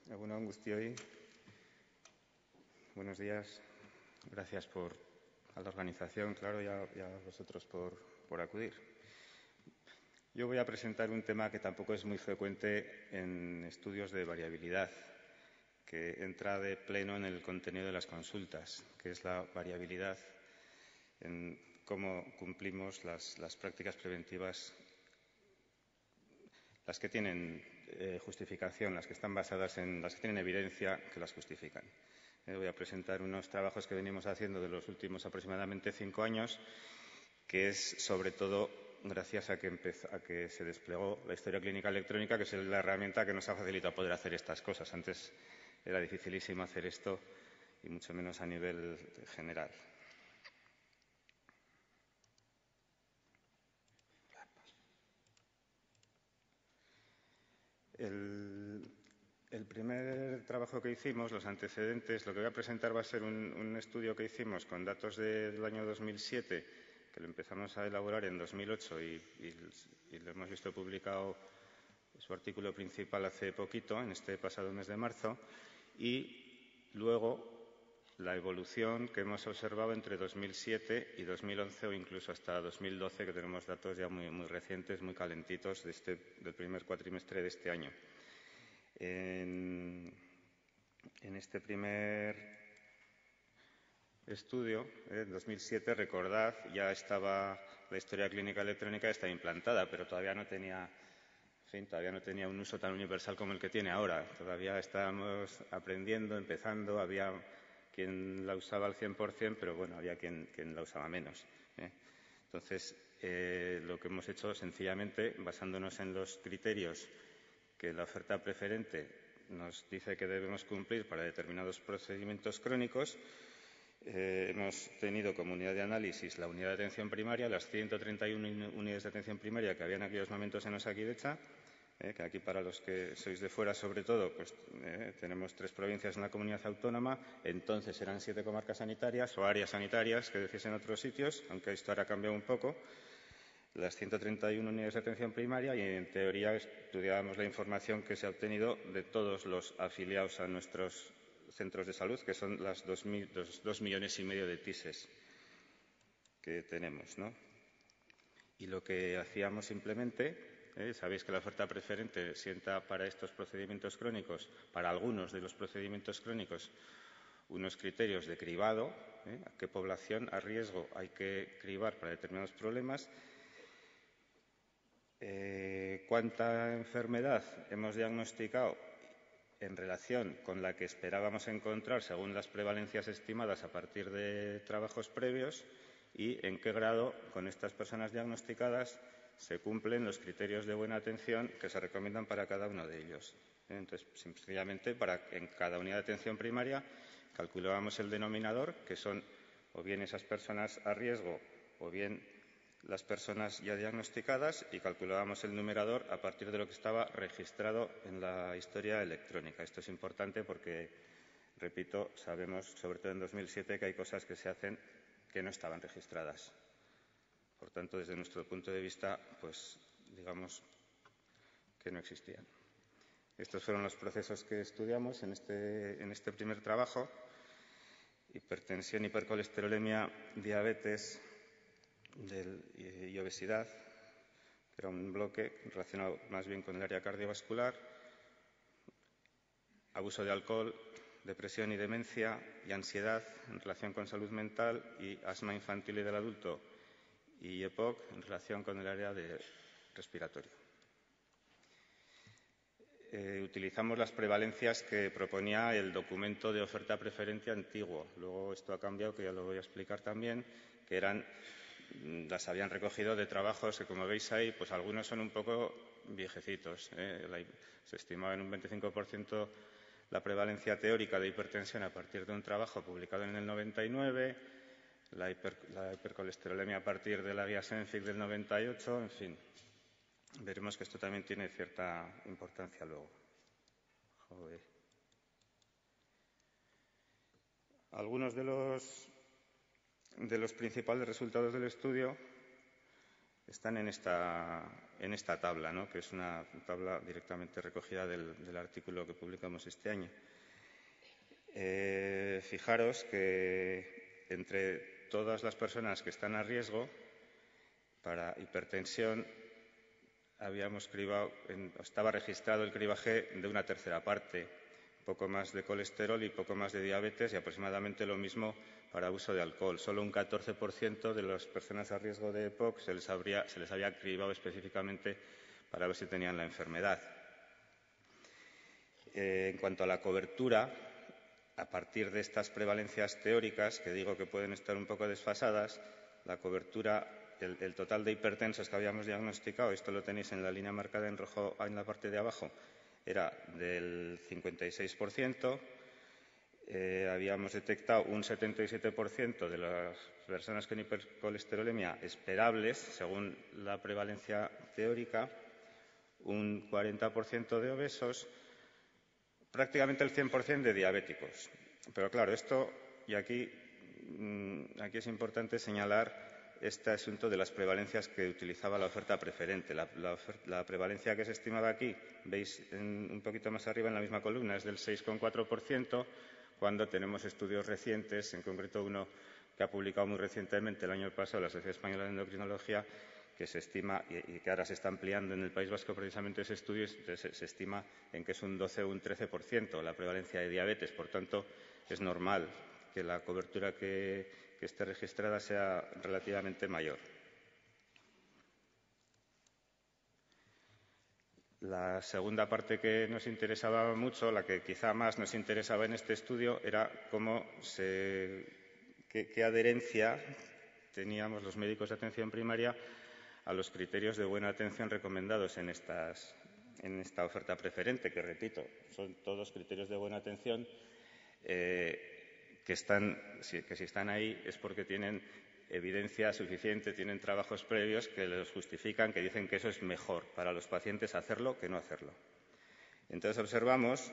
Egun on guztioi. Buenos días. Gracias a la organización, claro, y a vosotros por acudir. Yo voy a presentar un tema que tampoco es muy frecuente en estudios de variabilidad, que entra de pleno en el contenido de las consultas, que es la variabilidad en cómo cumplimos las prácticas preventivas, las que tienen justificación, las que están basadas en las que tienen evidencia que las justifican. Voy a presentar unos trabajos que venimos haciendo de los últimos aproximadamente 5 años, que es sobre todo gracias a que se desplegó la historia clínica electrónica, que es la herramienta que nos ha facilitado poder hacer estas cosas. Antes era dificilísimo hacer esto, y mucho menos a nivel general. El primer trabajo que hicimos, los antecedentes, lo que voy a presentar va a ser un estudio que hicimos con datos del año 2007, que lo empezamos a elaborar en 2008 y lo hemos visto publicado su artículo principal hace poquito, en este pasado mes de marzo, y luego la evolución que hemos observado entre 2007 y 2011 o incluso hasta 2012, que tenemos datos ya muy recientes, muy calentitos del primer cuatrimestre de este año. En este primer estudio, en 2007, recordad, ya estaba la historia clínica electrónica estaba implantada, pero todavía no tenía un uso tan universal como el que tiene ahora. Todavía estábamos aprendiendo, empezando, había quien la usaba al 100%, pero bueno, había quien la usaba menos. Entonces, lo que hemos hecho, sencillamente, basándonos en los criterios que la oferta preferente nos dice que debemos cumplir para determinados procedimientos crónicos, hemos tenido como unidad de análisis la unidad de atención primaria, las 131 unidades de atención primaria que había en aquellos momentos en Osakidetza, que aquí, para los que sois de fuera sobre todo, pues tenemos 3 provincias en la comunidad autónoma. Entonces eran 7 comarcas sanitarias o áreas sanitarias, que decís en otros sitios, aunque esto ahora ha cambiado un poco. Las 131 unidades de atención primaria, y en teoría estudiábamos la información que se ha obtenido de todos los afiliados a nuestros centros de salud, que son los 2,5 millones de TISES que tenemos, ¿no? Y lo que hacíamos simplemente, sabéis que la oferta preferente sienta para estos procedimientos crónicos, para algunos de los procedimientos crónicos, unos criterios de cribado, a qué población a riesgo hay que cribar para determinados problemas, cuánta enfermedad hemos diagnosticado en relación con la que esperábamos encontrar según las prevalencias estimadas a partir de trabajos previos, y en qué grado con estas personas diagnosticadas se cumplen los criterios de buena atención que se recomiendan para cada uno de ellos. Entonces, sencillamente, en cada unidad de atención primaria calculábamos el denominador, que son o bien esas personas a riesgo o bien las personas ya diagnosticadas, y calculábamos el numerador a partir de lo que estaba registrado en la historia electrónica. Esto es importante porque, repito, sabemos, sobre todo en 2007, que hay cosas que se hacen que no estaban registradas. Por tanto, desde nuestro punto de vista, pues digamos que no existían. Estos fueron los procesos que estudiamos en este primer trabajo: hipertensión, hipercolesterolemia, diabetes y obesidad, que era un bloque relacionado más bien con el área cardiovascular, abuso de alcohol, depresión y demencia, y ansiedad en relación con salud mental, y asma infantil y del adulto, y EPOC en relación con el área de respiratorio. Utilizamos las prevalencias que proponía el documento de oferta preferente antiguo. Luego esto ha cambiado, que ya lo voy a explicar también, que las habían recogido de trabajos que, como veis ahí, pues algunos son un poco viejecitos. Se estimaba en un 25% la prevalencia teórica de hipertensión a partir de un trabajo publicado en el 99, la hipercolesterolemia a partir de la guía Senfic del 98, en fin. Veremos que esto también tiene cierta importancia luego. Joder. Algunos de los principales resultados del estudio están en esta en esta tabla, ¿no?, que es una tabla directamente recogida del artículo que publicamos este año. Fijaros que entre todas las personas que están a riesgo para hipertensión estaba registrado el cribaje de una tercera parte, poco más de colesterol y poco más de diabetes, y aproximadamente lo mismo para uso de alcohol. Solo un 14% de las personas a riesgo de EPOC se les había cribado específicamente para ver si tenían la enfermedad. En cuanto a la cobertura, a partir de estas prevalencias teóricas, que digo que pueden estar un poco desfasadas, la cobertura, el total de hipertensos que habíamos diagnosticado, esto lo tenéis en la línea marcada en rojo en la parte de abajo, era del 56%. Habíamos detectado un 77% de las personas con hipercolesterolemia esperables, según la prevalencia teórica, un 40% de obesos, prácticamente el 100% de diabéticos. Pero claro, aquí es importante señalar este asunto de las prevalencias que utilizaba la oferta preferente. La prevalencia que se estimaba aquí, veis un poquito más arriba en la misma columna, es del 6,4%, cuando tenemos estudios recientes, en concreto uno que ha publicado muy recientemente el año pasado la Sociedad Española de Endocrinología, que se estima, y que ahora se está ampliando en el País Vasco precisamente ese estudio, se estima en que es un 12 o un 13% la prevalencia de diabetes. Por tanto, es normal que la cobertura que esté registrada sea relativamente mayor. La segunda parte que nos interesaba mucho, la que quizá más nos interesaba en este estudio, era qué adherencia teníamos los médicos de atención primaria a los criterios de buena atención recomendados en esta oferta preferente, que repito, son todos criterios de buena atención que si están ahí es porque tienen evidencia suficiente, tienen trabajos previos que los justifican, que dicen que eso es mejor para los pacientes hacerlo que no hacerlo. Entonces observamos,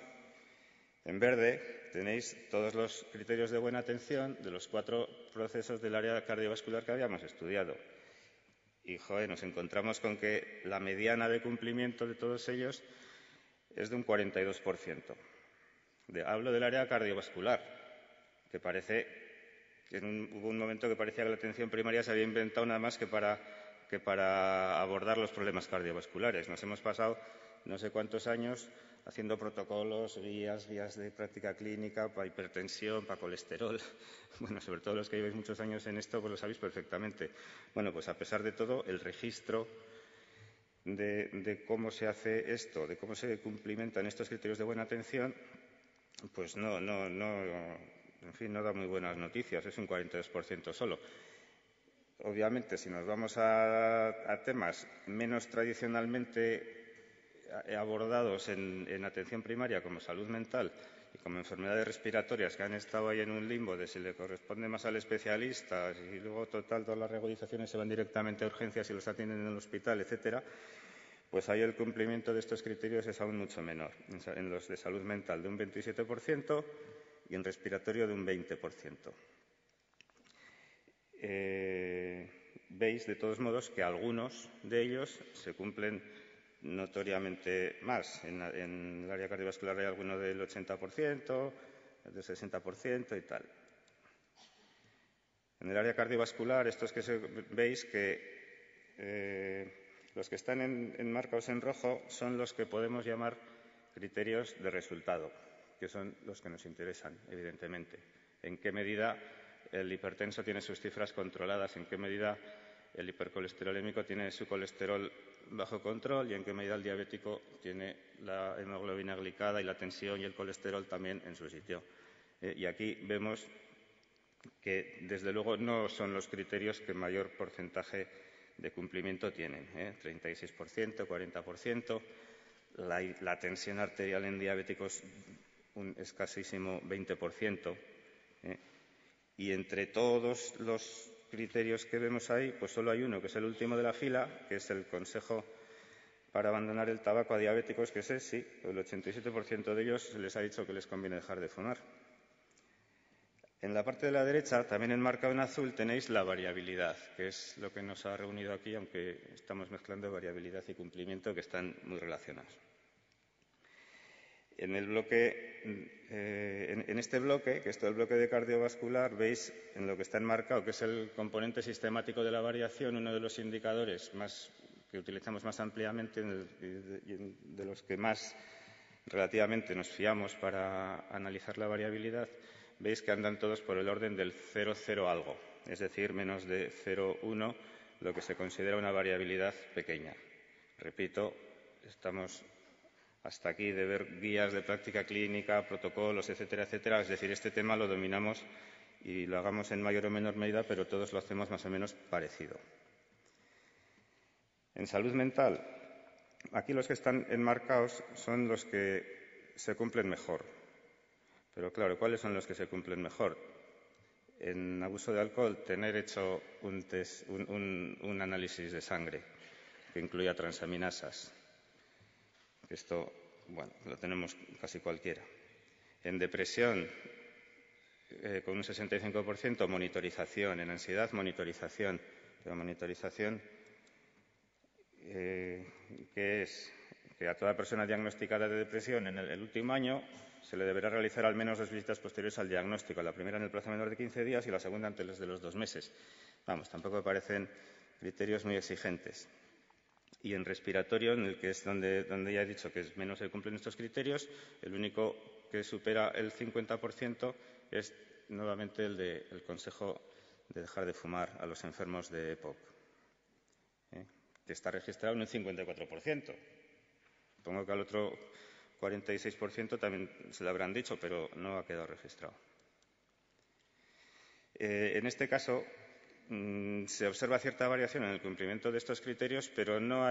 en verde tenéis todos los criterios de buena atención de los 4 procesos del área cardiovascular que habíamos estudiado. Y nos encontramos con que la mediana de cumplimiento de todos ellos es de un 42%. Hablo del área cardiovascular, que parece que hubo un momento que parecía que la atención primaria se había inventado nada más que para abordar los problemas cardiovasculares. Nos hemos pasado no sé cuántos años haciendo protocolos, guías de práctica clínica para hipertensión, para colesterol. Bueno, sobre todo los que lleváis muchos años en esto, pues lo sabéis perfectamente. Bueno, pues a pesar de todo, el registro de cómo se hace esto, de cómo se cumplimentan estos criterios de buena atención, pues no da muy buenas noticias, es un 42% solo. Obviamente, si nos vamos a temas menos tradicionalmente abordados en atención primaria, como salud mental y como enfermedades respiratorias, que han estado ahí en un limbo de si le corresponde más al especialista, y luego todas las regularizaciones se van directamente a urgencias y los atienden en el hospital, etcétera, pues ahí el cumplimiento de estos criterios es aún mucho menor. En los de salud mental de un 27% y en respiratorio de un 20%. Veis, de todos modos, que algunos de ellos se cumplen notoriamente más. En el área cardiovascular hay alguno del 80%, del 60% y tal. En el área cardiovascular, veis que los que están enmarcados en rojo son los que podemos llamar criterios de resultado, que son los que nos interesan, evidentemente. En qué medida el hipertenso tiene sus cifras controladas, en qué medida el hipercolesterolémico tiene su colesterol bajo control y en qué medida el diabético tiene la hemoglobina glicada y la tensión y el colesterol también en su sitio. Y aquí vemos que, desde luego, no son los criterios que mayor porcentaje de cumplimiento tienen. 36%, 40%. La tensión arterial en diabéticos un escasísimo 20%. Y entre todos los criterios que vemos ahí, pues solo hay uno, que es el último de la fila, que es el consejo para abandonar el tabaco a diabéticos, que ese sí, el 87% de ellos se les ha dicho que les conviene dejar de fumar. En la parte de la derecha, también enmarcado en azul, tenéis la variabilidad, que es lo que nos ha reunido aquí, aunque estamos mezclando variabilidad y cumplimiento, que están muy relacionados. En este bloque, que es todo el bloque de cardiovascular, veis en lo que está enmarcado, que es el componente sistemático de la variación, uno de los indicadores que utilizamos más ampliamente y de los que más relativamente nos fiamos para analizar la variabilidad. Veis que andan todos por el orden del 0,0 algo, es decir, menos de 0,1, lo que se considera una variabilidad pequeña. Repito, estamos hasta aquí de ver guías de práctica clínica, protocolos, etcétera, etcétera. Es decir, este tema lo dominamos y lo hagamos en mayor o menor medida, pero todos lo hacemos más o menos parecido. En salud mental, aquí los que están enmarcados son los que se cumplen mejor. Pero claro, ¿cuáles son los que se cumplen mejor? En abuso de alcohol, tener hecho un análisis de sangre que incluía transaminasas. Esto, bueno, lo tenemos casi cualquiera. En depresión, con un 65%, monitorización. En ansiedad, monitorización. Pero monitorización, ¿qué es? Que a toda persona diagnosticada de depresión en el último año se le deberá realizar al menos 2 visitas posteriores al diagnóstico. La primera en el plazo menor de 15 días y la segunda antes de los 2 meses. Vamos, tampoco me parecen criterios muy exigentes. Y en respiratorio, en el que es donde ya he dicho que menos se cumplen estos criterios, el único que supera el 50% es nuevamente el consejo de dejar de fumar a los enfermos de EPOC, que está registrado en un 54%. Supongo que al otro 46% también se lo habrán dicho, pero no ha quedado registrado. En este caso, se observa cierta variación en el cumplimiento de estos criterios, pero no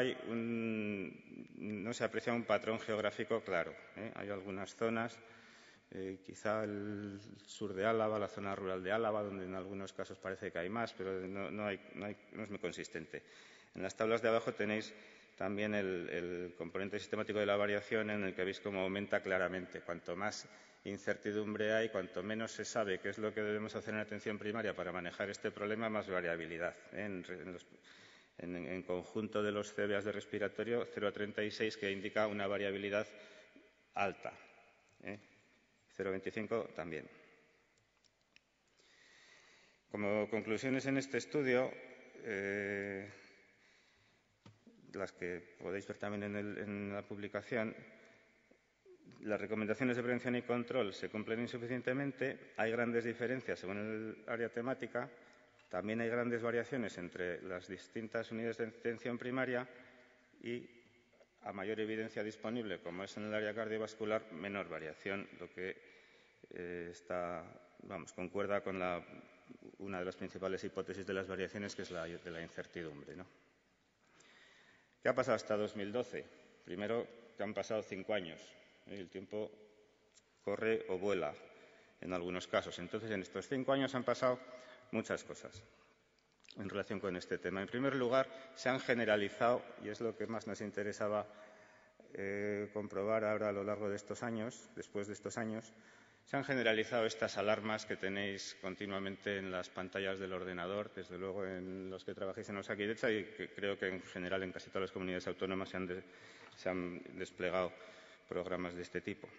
se aprecia un patrón geográfico claro. Hay algunas zonas, quizá el sur de Álava, la zona rural de Álava, donde en algunos casos parece que hay más, pero no es muy consistente. En las tablas de abajo tenéis también el componente sistemático de la variación, en el que veis cómo aumenta claramente. Cuanto más incertidumbre hay, cuanto menos se sabe qué es lo que debemos hacer en atención primaria para manejar este problema, más variabilidad. En conjunto de los CBAs de respiratorio, 0,36, que indica una variabilidad alta. 0,25 también. Como conclusiones en este estudio, las que podéis ver también en la publicación, las recomendaciones de prevención y control se cumplen insuficientemente, hay grandes diferencias según el área temática, también hay grandes variaciones entre las distintas unidades de atención primaria y, a mayor evidencia disponible, como es en el área cardiovascular, menor variación, lo que concuerda con una de las principales hipótesis de las variaciones, que es la de la incertidumbre, ¿no? ¿Qué ha pasado hasta 2012? Primero, que han pasado 5 años. El tiempo corre o vuela en algunos casos. Entonces, en estos 5 años han pasado muchas cosas en relación con este tema. En primer lugar, se han generalizado, y es lo que más nos interesaba comprobar ahora a lo largo de estos años, después de estos años, se han generalizado estas alarmas que tenéis continuamente en las pantallas del ordenador, desde luego en los que trabajáis en Osakidetza, y que creo que en general en casi todas las comunidades autónomas se han desplegado programas de este tipo.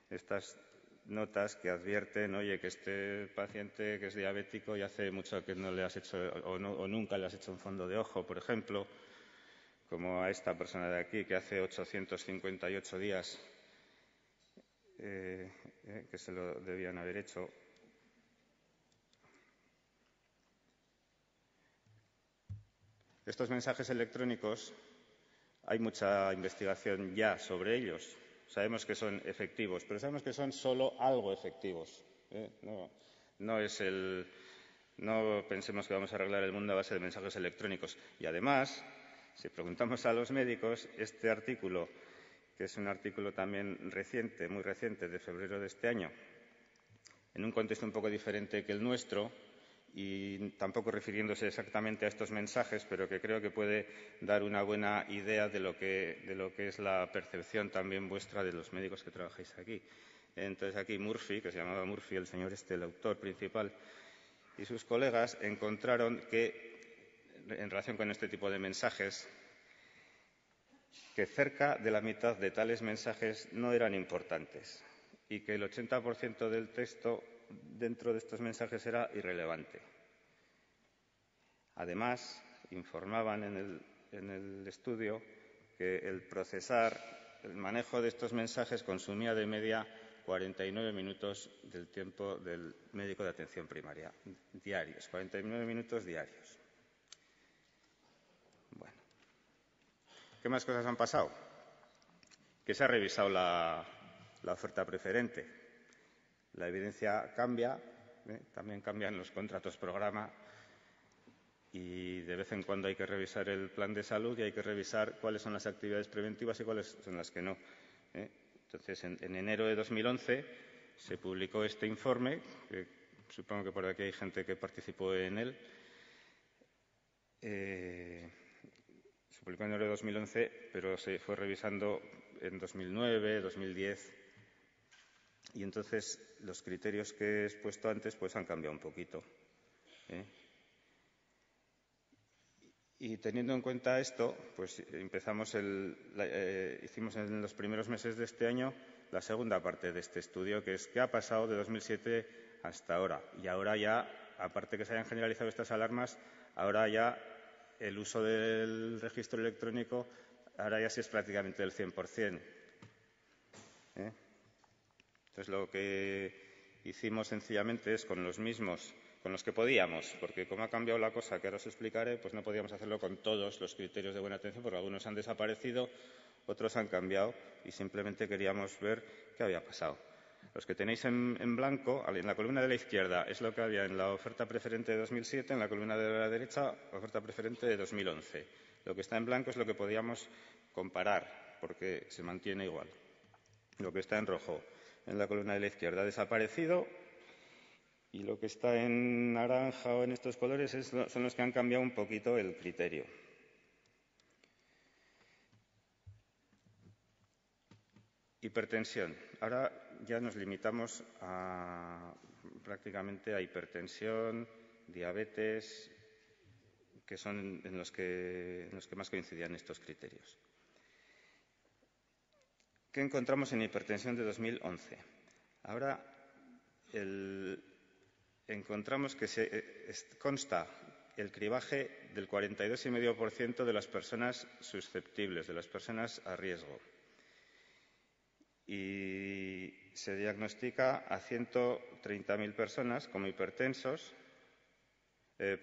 Estas notas que advierten, oye, que este paciente que es diabético y hace mucho que no le has hecho o nunca le has hecho un fondo de ojo, por ejemplo, como a esta persona de aquí que hace 858 días que se lo debían haber hecho. Estos mensajes electrónicos, hay mucha investigación ya sobre ellos. Sabemos que son efectivos, pero sabemos que son solo algo efectivos. No pensemos que vamos a arreglar el mundo a base de mensajes electrónicos. Y además, si preguntamos a los médicos, este artículo, que es un artículo también reciente, muy reciente, de febrero de este año, en un contexto un poco diferente que el nuestro, y tampoco refiriéndose exactamente a estos mensajes, pero que creo que puede dar una buena idea de lo que es la percepción también vuestra de los médicos que trabajáis aquí. Entonces aquí Murphy, que se llamaba Murphy, el señor el autor principal, y sus colegas encontraron que, en relación con este tipo de mensajes, que cerca de la mitad de tales mensajes no eran importantes y que el 80% del texto dentro de estos mensajes era irrelevante. Además, informaban en el estudio que el manejo de estos mensajes consumía de media 49 minutos del tiempo del médico de atención primaria, diarios, 49 minutos diarios. Bueno, ¿qué más cosas han pasado? Que se ha revisado la oferta preferente. La evidencia cambia, también cambian los contratos programa y de vez en cuando hay que revisar el plan de salud y hay que revisar cuáles son las actividades preventivas y cuáles son las que no. Entonces, en enero de 2011 se publicó este informe, que supongo que por aquí hay gente que participó en él. Se publicó en enero de 2011, pero se fue revisando en 2009, 2010. Y entonces los criterios que he expuesto antes pues han cambiado un poquito. Y teniendo en cuenta esto, pues hicimos en los primeros meses de este año la segunda parte de este estudio, que es qué ha pasado de 2007 hasta ahora. Y ahora ya, aparte que se hayan generalizado estas alarmas, ahora ya el uso del registro electrónico, ahora ya sí es prácticamente del 100%. Entonces, lo que hicimos sencillamente es con los mismos, con los que podíamos, porque como ha cambiado la cosa, que ahora os explicaré, pues no podíamos hacerlo con todos los criterios de buena atención, porque algunos han desaparecido, otros han cambiado y simplemente queríamos ver qué había pasado. Los que tenéis en blanco, en la columna de la izquierda, es lo que había en la oferta preferente de 2007, en la columna de la derecha, oferta preferente de 2011. Lo que está en blanco es lo que podíamos comparar, porque se mantiene igual. Lo que está en rojo en la columna de la izquierda ha desaparecido y lo que está en naranja o en estos colores son los que han cambiado un poquito el criterio. Hipertensión. Ahora ya nos limitamos prácticamente a hipertensión, diabetes, que son en los que más coincidían estos criterios. ¿Qué encontramos en hipertensión de 2011? Ahora encontramos que consta el cribaje del 42,5% de las personas susceptibles, de las personas a riesgo. Y se diagnostica a 130.000 personas como hipertensos. De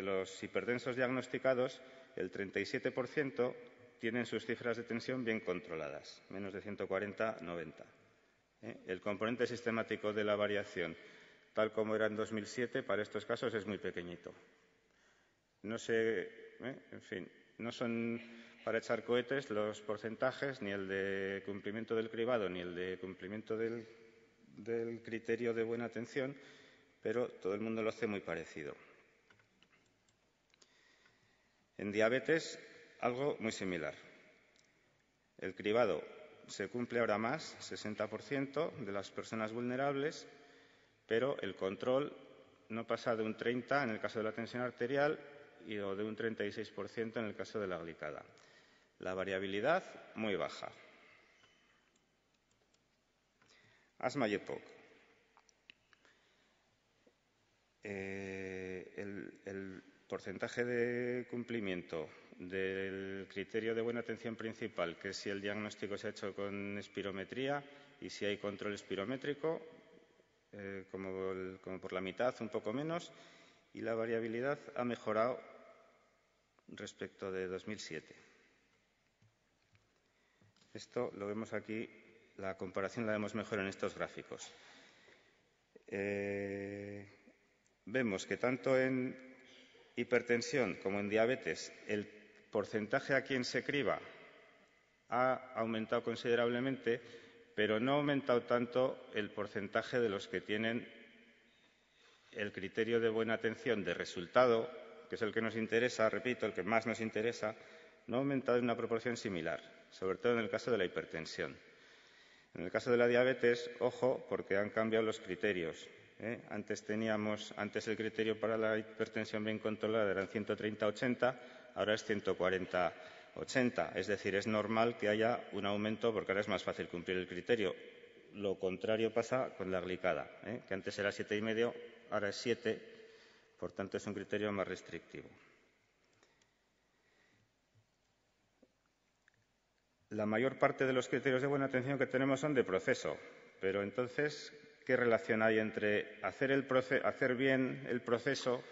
los hipertensos diagnosticados, el 37% tienen sus cifras de tensión bien controladas, menos de 140/90. El componente sistemático de la variación, tal como era en 2007, para estos casos es muy pequeñito. No son para echar cohetes los porcentajes, ni el de cumplimiento del cribado, ni el de cumplimiento del criterio de buena atención, pero todo el mundo lo hace muy parecido. En diabetes, algo muy similar. El cribado se cumple ahora más, 60% de las personas vulnerables, pero el control no pasa de un 30% en el caso de la tensión arterial o de un 36% en el caso de la glicada. La variabilidad muy baja. Asma y EPOC. El porcentaje de cumplimiento del criterio de buena atención principal, que es si el diagnóstico se ha hecho con espirometría y si hay control espirométrico, como por la mitad, un poco menos, y la variabilidad ha mejorado respecto de 2007. Esto lo vemos aquí, la comparación la vemos mejor en estos gráficos. Vemos que tanto en hipertensión como en diabetes el porcentaje a quien se criba ha aumentado considerablemente, pero no ha aumentado tanto el porcentaje de los que tienen el criterio de buena atención de resultado, que es el que nos interesa, repito, el que más nos interesa, no ha aumentado en una proporción similar, sobre todo en el caso de la hipertensión. En el caso de la diabetes, ojo, porque han cambiado los criterios. Antes el criterio para la hipertensión bien controlada eran 130-80, ahora es 140-80. Es decir, es normal que haya un aumento porque ahora es más fácil cumplir el criterio. Lo contrario pasa con la glicada, que antes era 7,5, ahora es 7, por tanto es un criterio más restrictivo. La mayor parte de los criterios de buena atención que tenemos son de proceso, pero entonces, ¿qué relación hay entre hacer bien el proceso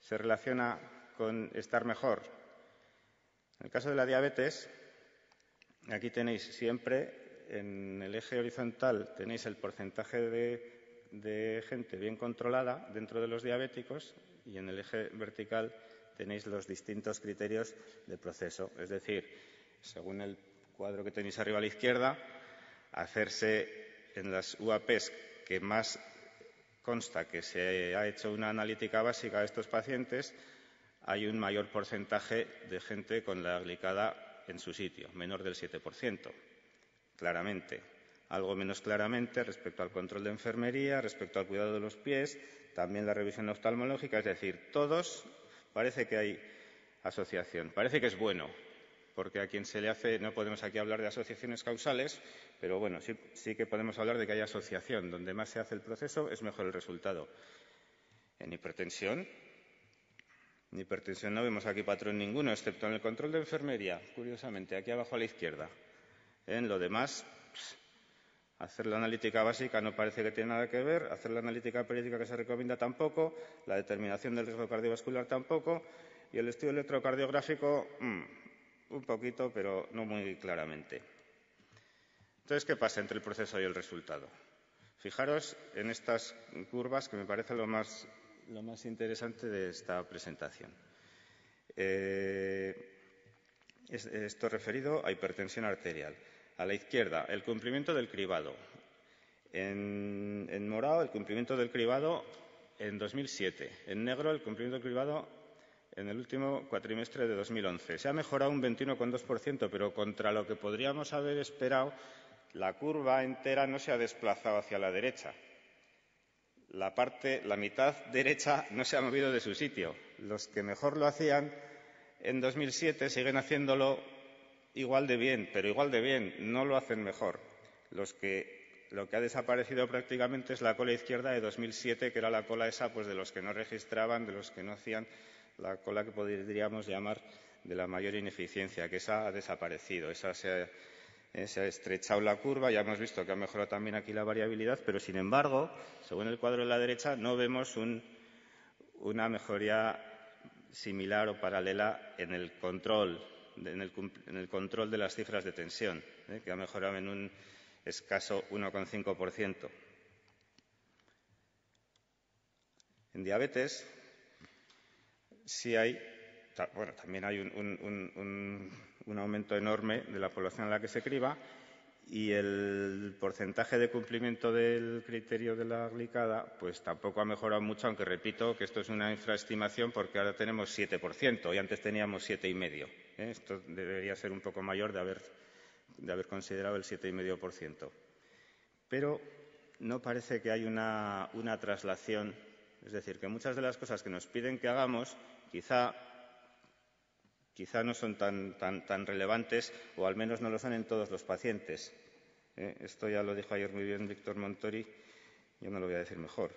se relaciona con estar mejor? En el caso de la diabetes, aquí tenéis siempre, en el eje horizontal, tenéis el porcentaje de gente bien controlada dentro de los diabéticos y en el eje vertical tenéis los distintos criterios de proceso. Es decir, según el cuadro que tenéis arriba a la izquierda, hacerse en las UAPs que más consta que se ha hecho una analítica básica de estos pacientes, hay un mayor porcentaje de gente con la glicada en su sitio, menor del 7%, claramente. Algo menos claramente respecto al control de enfermería, respecto al cuidado de los pies, también la revisión oftalmológica, es decir, todos parece que hay asociación, parece que es bueno, porque a quien se le hace, no podemos aquí hablar de asociaciones causales, pero bueno, sí que podemos hablar de que hay asociación. Donde más se hace el proceso es mejor el resultado. En hipertensión no vemos aquí patrón ninguno, excepto en el control de enfermería, curiosamente, aquí abajo a la izquierda. En lo demás, hacer la analítica básica no parece que tiene nada que ver, hacer la analítica periódica que se recomienda tampoco, la determinación del riesgo cardiovascular tampoco, y el estudio electrocardiográfico, un poquito, pero no muy claramente. Entonces, ¿qué pasa entre el proceso y el resultado? Fijaros en estas curvas, que me parece lo más interesante de esta presentación. Esto referido a hipertensión arterial. A la izquierda, el cumplimiento del cribado. En morado, el cumplimiento del cribado en 2007. En negro, el cumplimiento del cribado en el último cuatrimestre de 2011. Se ha mejorado un 21,2%, pero contra lo que podríamos haber esperado, la curva entera no se ha desplazado hacia la derecha. La mitad derecha no se ha movido de su sitio. Los que mejor lo hacían en 2007 siguen haciéndolo igual de bien, pero igual de bien, no lo hacen mejor. Lo que ha desaparecido prácticamente es la cola izquierda de 2007, que era la cola esa pues de los que no registraban, de los que no hacían, la cola que podríamos llamar de la mayor ineficiencia, que esa ha desaparecido, esa se ha estrechado la curva, ya hemos visto que ha mejorado también aquí la variabilidad, pero sin embargo, según el cuadro de la derecha, no vemos una mejoría similar o paralela en el control de las cifras de tensión, que ha mejorado en un escaso 1,5%. En diabetes también hay un aumento enorme de la población a la que se criba y el porcentaje de cumplimiento del criterio de la glicada pues tampoco ha mejorado mucho, aunque repito que esto es una infraestimación porque ahora tenemos 7% y antes teníamos 7,5%. Esto debería ser un poco mayor de haber considerado el 7,5%. Pero no parece que hay una traslación, es decir, que muchas de las cosas que nos piden que hagamos quizá no son tan relevantes, o al menos no lo son en todos los pacientes. Esto ya lo dijo ayer muy bien Víctor Montori, yo no lo voy a decir mejor.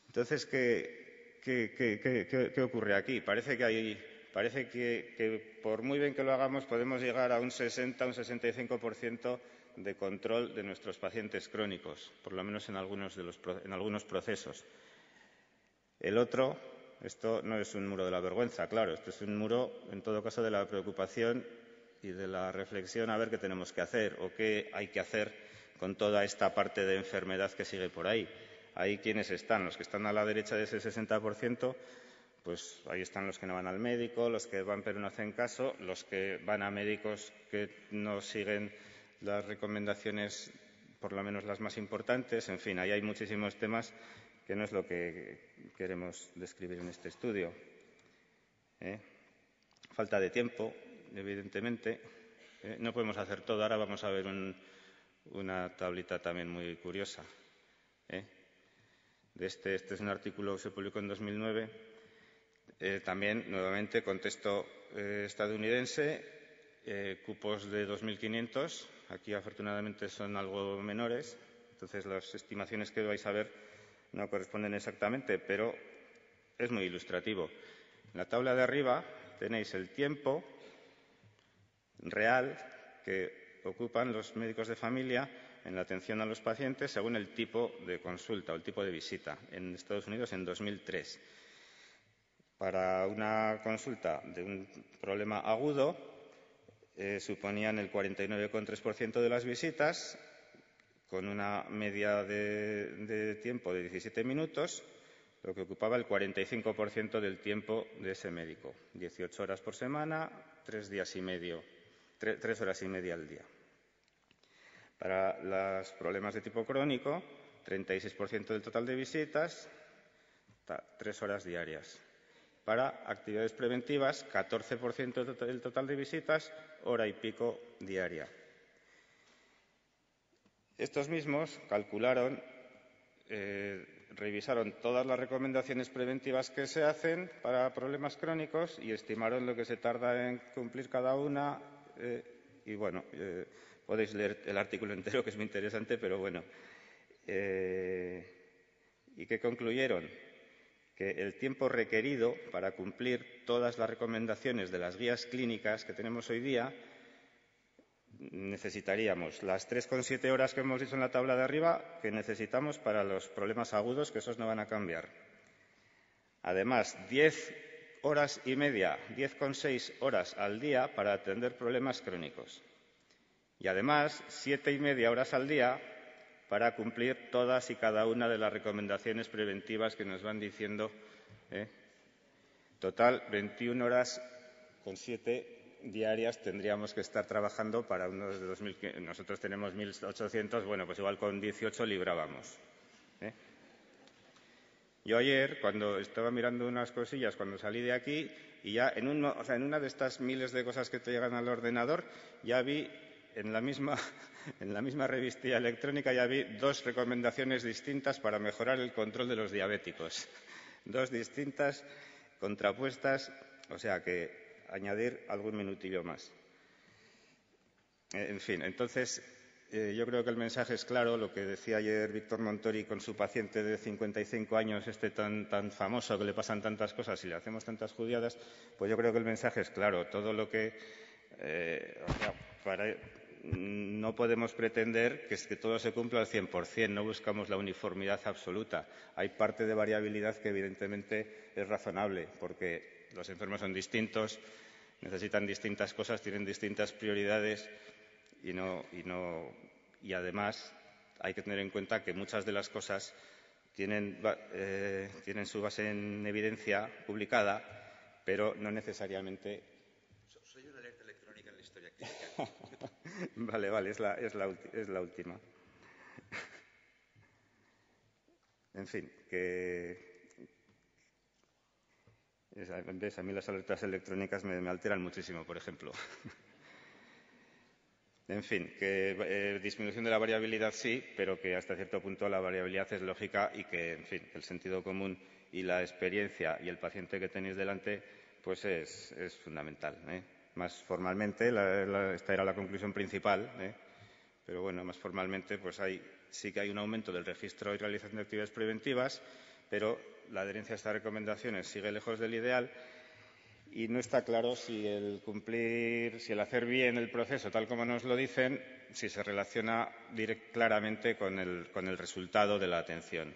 Entonces, ¿qué ocurre aquí? Parece que por muy bien que lo hagamos podemos llegar a un 60, un 65% de control de nuestros pacientes crónicos, por lo menos en algunos procesos. El otro, esto no es un muro de la vergüenza, claro, esto es un muro, en todo caso, de la preocupación y de la reflexión a ver qué tenemos que hacer o qué hay que hacer con toda esta parte de enfermedad que sigue por ahí. Ahí, ¿quiénes están? Los que están a la derecha de ese 60%, pues ahí están los que no van al médico, los que van pero no hacen caso, los que van a médicos que no siguen las recomendaciones, por lo menos las más importantes. En fin, ahí hay muchísimos temas que no es lo que queremos describir en este estudio. Falta de tiempo, evidentemente. No podemos hacer todo. Ahora vamos a ver una tablita también muy curiosa. Este es un artículo que se publicó en 2009. También, nuevamente, contexto estadounidense, cupos de 2.500. Aquí, afortunadamente, son algo menores. Entonces, las estimaciones que vais a ver no corresponden exactamente, pero es muy ilustrativo. En la tabla de arriba tenéis el tiempo real que ocupan los médicos de familia en la atención a los pacientes según el tipo de consulta o el tipo de visita. En Estados Unidos, en 2003. Para una consulta de un problema agudo, suponían el 49,3% de las visitas, con una media de tiempo de 17 minutos, lo que ocupaba el 45% del tiempo de ese médico. 18 horas por semana, 3 horas y media al día. Para los problemas de tipo crónico, 36% del total de visitas, 3 horas diarias. Para actividades preventivas, 14% del total de visitas, hora y pico diaria. Estos mismos calcularon, revisaron todas las recomendaciones preventivas que se hacen para problemas crónicos y estimaron lo que se tarda en cumplir cada una. Y bueno, podéis leer el artículo entero, que es muy interesante, pero bueno. ¿Y qué concluyeron? Que el tiempo requerido para cumplir todas las recomendaciones de las guías clínicas que tenemos hoy día, necesitaríamos las 3,7 horas que hemos dicho en la tabla de arriba, que necesitamos para los problemas agudos, que esos no van a cambiar. Además, 10 horas y media, 10,6 horas al día para atender problemas crónicos. Y además, 7,5 horas al día para cumplir todas y cada una de las recomendaciones preventivas que nos van diciendo. Total, 21 horas con 7 diarias tendríamos que estar trabajando para unos de 2.000. Nosotros tenemos 1.800, bueno, pues igual con 18 librábamos. Yo ayer, cuando estaba mirando unas cosillas, cuando salí de aquí, y ya en una de estas miles de cosas que te llegan al ordenador, ya vi en la misma revistilla electrónica, ya vi 2 recomendaciones distintas para mejorar el control de los diabéticos. 2 distintas, contrapuestas, o sea que añadir algún minutillo más. En fin, entonces, yo creo que el mensaje es claro. Lo que decía ayer Víctor Montori con su paciente de 55 años, tan famoso, que le pasan tantas cosas y le hacemos tantas judiadas, pues yo creo que el mensaje es claro. Todo lo que... no podemos pretender que todo se cumpla al 100%, no buscamos la uniformidad absoluta. Hay parte de variabilidad que evidentemente es razonable, porque los enfermos son distintos, necesitan distintas cosas, tienen distintas prioridades y además hay que tener en cuenta que muchas de las cosas tienen su base en evidencia publicada, pero no necesariamente. Soy una alerta electrónica en la historia clínica. Vale, es la última. En fin, a mí las alertas electrónicas me alteran muchísimo, por ejemplo. En fin, que disminución de la variabilidad sí, pero que hasta cierto punto la variabilidad es lógica y que, en fin, el sentido común y la experiencia y el paciente que tenéis delante, pues es fundamental. Más formalmente, esta era la conclusión principal, pero bueno, más formalmente, pues sí que hay un aumento del registro y realización de actividades preventivas, pero la adherencia a estas recomendaciones sigue lejos del ideal. Y no está claro si el hacer bien el proceso, tal como nos lo dicen, si se relaciona claramente con el resultado de la atención.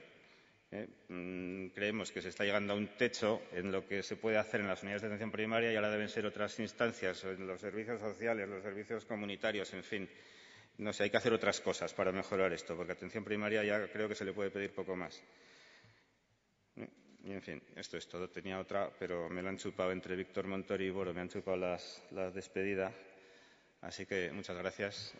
Creemos que se está llegando a un techo en lo que se puede hacer en las unidades de atención primaria y ahora deben ser otras instancias, en los servicios sociales, los servicios comunitarios, en fin. No sé, hay que hacer otras cosas para mejorar esto, porque atención primaria ya creo que se le puede pedir poco más. Y, en fin, esto es todo. Tenía otra, pero me la han chupado entre Víctor Montori y Boro, me han chupado la despedida. Así que muchas gracias.